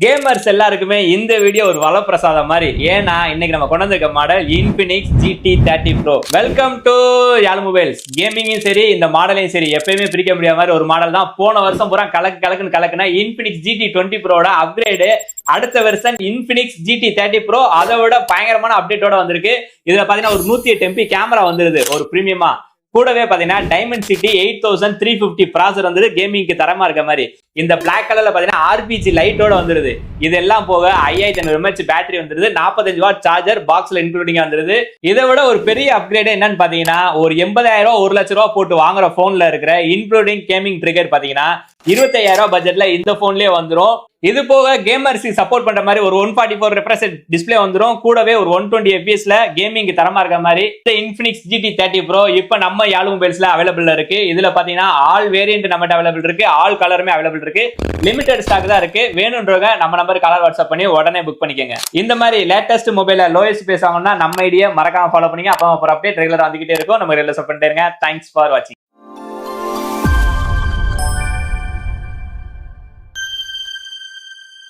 Gamers எல்லாருக்குமே இந்த video ஒரு வளப்பிரசாதம் மாதிரி. ஏன்னா இன்னைக்கு நம்ம கொண்டு வந்திருக்க model Infinix GT30 Pro. Welcome to Yarl mobiles. கேமிங்கும் சரி இந்த மாடலையும் சரி எப்பயுமே பிரிக்க முடியாத மாதிரி ஒரு மாடல் தான். போன வருஷம் பூரா கலக்குனா Infinix GT20 Pro அப்கிரேடு. அடுத்த வெர்ஷன் Infinix GT30 Pro அதை விட பயங்கரமான அப்டேட்டோட வந்திருக்கு. இதுல பாத்தீங்கன்னா ஒரு 108 MP கேமரா வந்துருது ஒரு பிரீமியமா. கூடவே பாத்தீங்கன்னா Dimensity 8350 ப்ராசர் வந்துரு. கேமிங்க்கு தரமா இருக்க மாதிரி. இந்த பிளாக் கலர்ல பாத்தீங்கன்னா RPG லைட்டோட வந்துருது. இதெல்லாம் போக 5500 mAh பேட்டரி வந்துருது. 45 வாட் சார்ஜர் பாக்ஸ்ல இன்க்ளூடிங்கா வந்துருது. இதை விட ஒரு பெரிய அப்கிரேட் என்னன்னு பாத்தீங்கன்னா ஒரு 80,000 1 லட்ச ரூபாய் போட்டு வாங்குற போன்ல இருக்கிற இன்க்ளூடிங் கேமிங் ட்ரிகர் பாத்தீங்கன்னா 25,000 பட்ஜெட்ல இந்த போன்லயே வந்துரும். இது போக கேமர்ஸ் சப்போர்ட் பண்ற மாதிரி ஒரு 144 ரெஃப்ரெஷ் டிஸ்ப்ளே வந்துரும். கூடவே ஒரு 120 fps கேமிங் தரமா இருக்க மாதிரி இந்த Infinix GT30 Pro இப்ப நம்ம யாழ் மொபைல்ஸ்ல அவைலபிள் இருக்கு. இதுல பாத்தீங்கன்னா ஆல் வேரியன்ட் நம்மகிட்ட அவைலபிள் இருக்கு. ஆல் கலருமே அவைலபிள் இருக்கு. லிமிடெட் ஸ்டாக் தான் இருக்கு. வேணும்ன்றவங்க நம்ம நம்பர் கலர் வாட்ஸ்அப் பண்ணி உடனே புக் பண்ணிக்கங்க. இந்த மாதிரி லேட்டஸ்ட் மொபைல லோயஸ்ட் பேஸ் ஆகணும்னா நம்ம ஐடியா மறக்காம ஃபாலோ பண்ணீங்க. அப்போ அப்புறம் அப்டேட் ரெகுலரா வந்துகிட்டே இருக்கும். நம்ம ரெகுலர் சப்போர்ட் பண்ணிட்டே இருங்க. தேங்க்ஸ் ஃபார் வாட்சிங்.